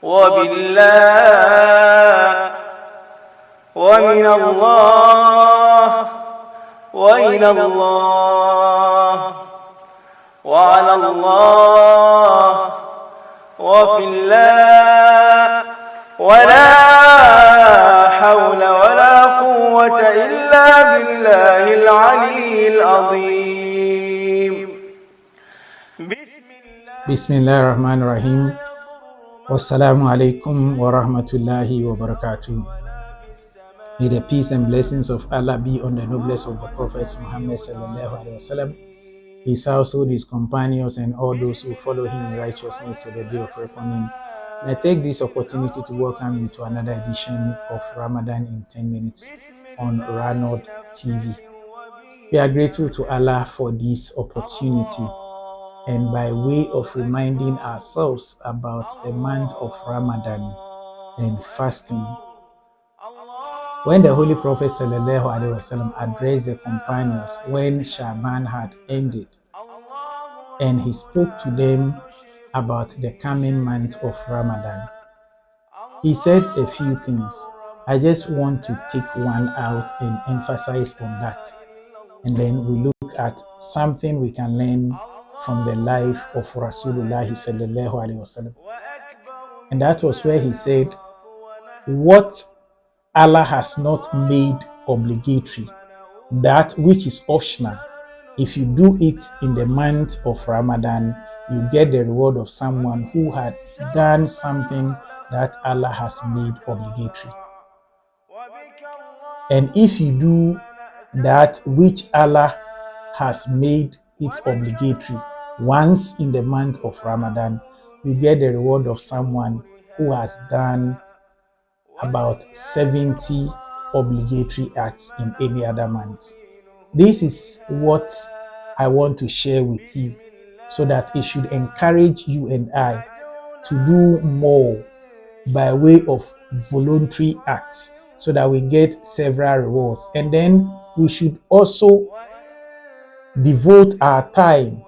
وبالله ومن الله وإلى الله وعلى الله وفي الله ولا حول ولا قوة إلا بالله العلي العظيم. بسم الله الرحمن الرحيم. Wassalamu alaikum wa rahmatullahi wa barakatuh. May the peace and blessings of Allah be on the noblest of the prophets Muhammad sallallahu alaihi wasallam, his household, his companions, and all those who follow him in righteousness to the day of reckoning. And I take this opportunity to welcome you to another edition of Ramadan in 10 minutes on RAANOD TV. We are grateful to Allah for this opportunity, and by way of reminding ourselves about the month of Ramadan and fasting. When the Holy Prophet ﷺ addressed the companions when Shaban had ended, and he spoke to them about the coming month of Ramadan, he said a few things. I just want to take one out and emphasize on that, and then we look at something we can learn from the life of Rasulullah sallallahu alaihi wasallam. And that was where he said, what Allah has not made obligatory, that which is optional, if you do it in the month of Ramadan, you get the reward of someone who had done something that Allah has made obligatory. And if you do that which Allah has made it obligatory once in the month of Ramadan, you get the reward of someone who has done about 70 obligatory acts in any other month. This is what I want to share with you, so that it should encourage you and I to do more by way of voluntary acts, so that we get several rewards. And then we should also devote our time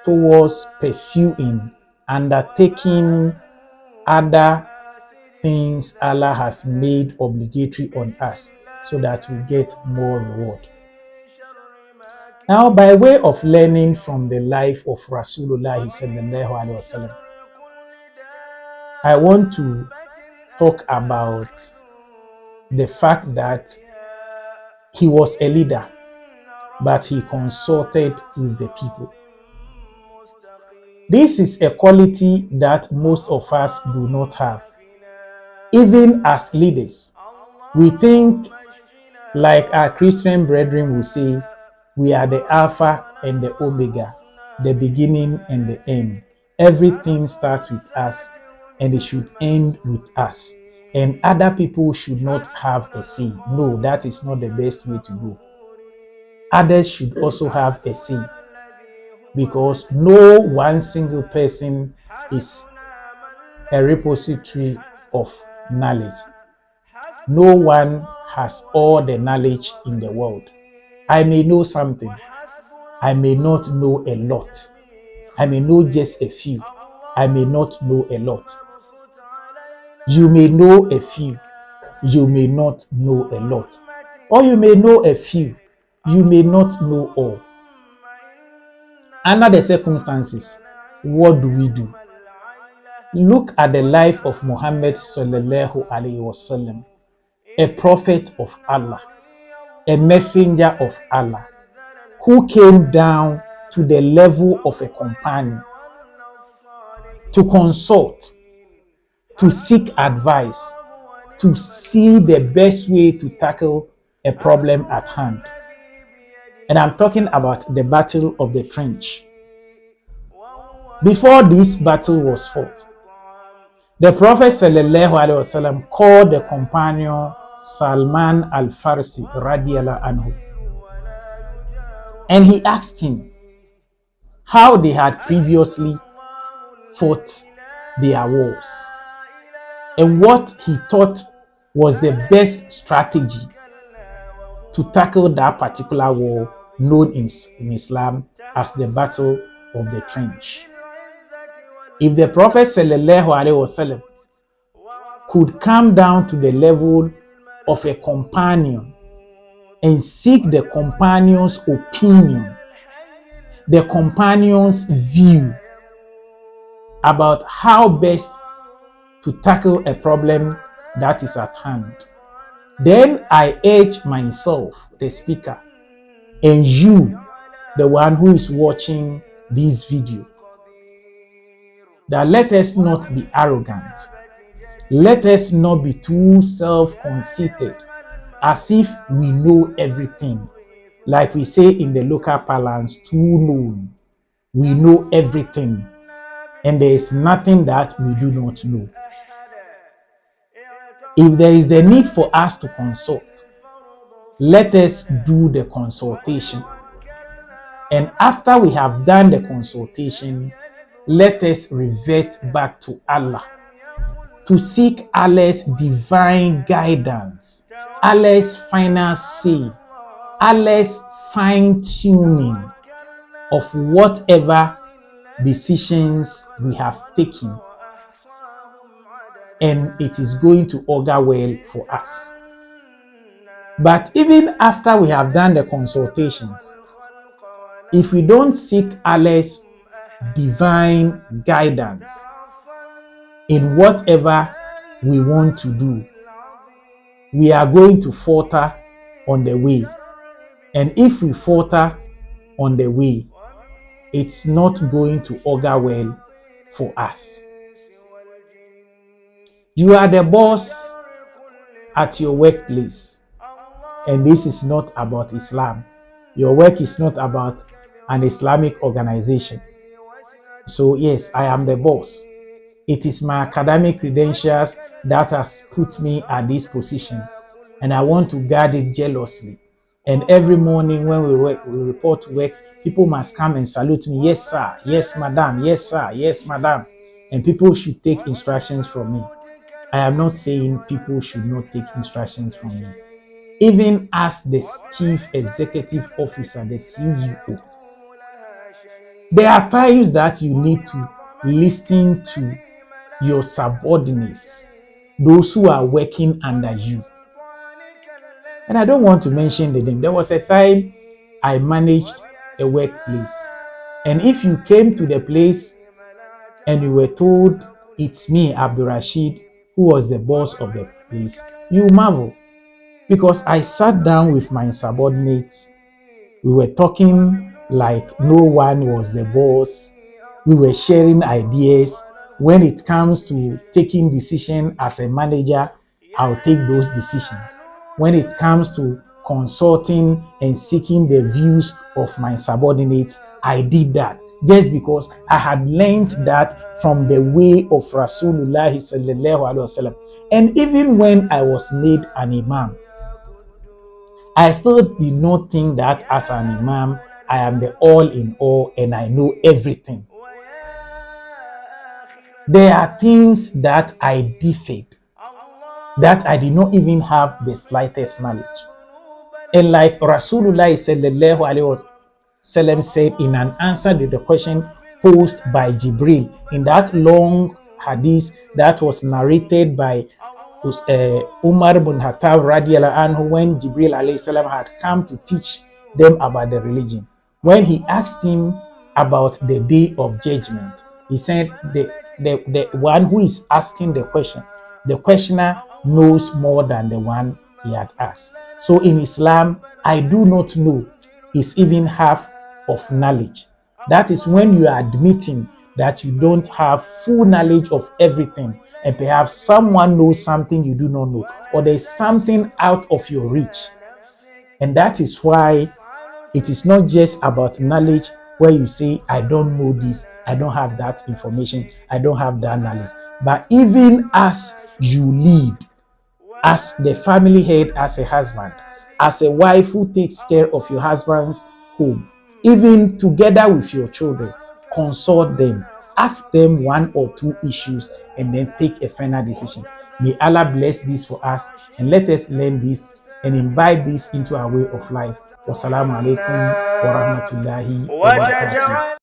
towards pursuing, undertaking other things Allah has made obligatory on us, so that we get more reward. Now, by way of learning from the life of Rasulullah sallallahu alaihi wasallam, I want to talk about the fact that he was a leader, but he consulted with the people. This is a quality that most of us do not have. Even as leaders, we think, like our Christian brethren will say, we are the Alpha and the Omega, the beginning and the end. Everything starts with us, and it should end with us. And other people should not have a say. No, that is not the best way to go. Others should also have a say, because no one single person is a repository of knowledge. No one has all the knowledge in the world. I may know something. I may not know a lot. I may know just a few. I may not know a lot. You may know a few. You may not know a lot. Or you may know a few. You may not know all. Under the circumstances, what do we do? Look at the life of Muhammad sallallahu alaihi wasallam, a prophet of Allah, a messenger of Allah, who came down to the level of a companion to consult, to seek advice, to see the best way to tackle a problem at hand. And I'm talking about the battle of the trench. Before this battle was fought, the Prophet ﷺ called the companion Salman al-Farsi radiallahu anhu, and he asked him how they had previously fought their wars and what he thought was the best strategy to tackle that particular war known in Islam as the Battle of the Trench. If the Prophet ﷺ could come down to the level of a companion and seek the companion's opinion, the companion's view about how best to tackle a problem that is at hand, then I urge myself, the speaker, and you, the one who is watching this video, that let us not be arrogant. Let us not be too self-conceited, as if we know everything. Like we say in the local parlance, too known. We know everything, and there is nothing that we do not know. If there is the need for us to consult, let us do the consultation. And after we have done the consultation, let us revert back to Allah to seek Allah's divine guidance, Allah's final say, Allah's fine-tuning of whatever decisions we have taken, and it is going to augur well for us. But even after we have done the consultations, if we don't seek Allah's divine guidance in whatever we want to do, we are going to falter on the way. And if we falter on the way, it's not going to augur well for us. You are the boss at your workplace, and this is not about Islam. Your work is not about an Islamic organization. So yes, I am the boss. It is my academic credentials that has put me at this position, and I want to guard it jealously. And every morning when we report to work, people must come and salute me. Yes, sir. Yes, madam. Yes, sir. Yes, madam. And people should take instructions from me. I am not saying people should not take instructions from me. Even as the chief executive officer, the CEO, there are times that you need to listen to your subordinates, those who are working under you. And I don't want to mention the name. There was a time I managed a workplace, and if you came to the place and you were told it's me, Abdur Rashid, who was the boss of the place, you marvel, because I sat down with my subordinates. We were talking like no one was the boss. We were sharing ideas. When it comes to taking decisions as a manager, I'll take those decisions. When it comes to consulting and seeking the views of my subordinates, I did that just because I had learned that from the way of Rasulullah sallallahu alaihi wasallam. And even when I was made an imam, I still did not think that as an imam, I am the all in all and I know everything. There are things that I differed, that I did not even have the slightest knowledge. And like Rasulullah sallallahu alaihi wasallam said in an answer to the question posed by Jibril in that long hadith that was narrated by Umar ibn Khattab radiallahu anhu, when Jibril alayhi salam had come to teach them about the religion. When he asked him about the day of judgment, he said the one who is asking the question, the questioner knows more than the one he had asked. So in Islam, I do not know is even half of knowledge. That is when you are admitting that you don't have full knowledge of everything, and perhaps someone knows something you do not know, or there is something out of your reach. And that is why it is not just about knowledge where you say, I don't know this, I don't have that information, I don't have that knowledge. But even as you lead, as the family head, as a husband, as a wife who takes care of your husband's home, even together with your children, consult them, ask them one or two issues, and then take a final decision. May Allah bless this for us, and let us learn this and imbibe this into our way of life. Wassalamu alaikum wa rahmatullahi wa barakatuh.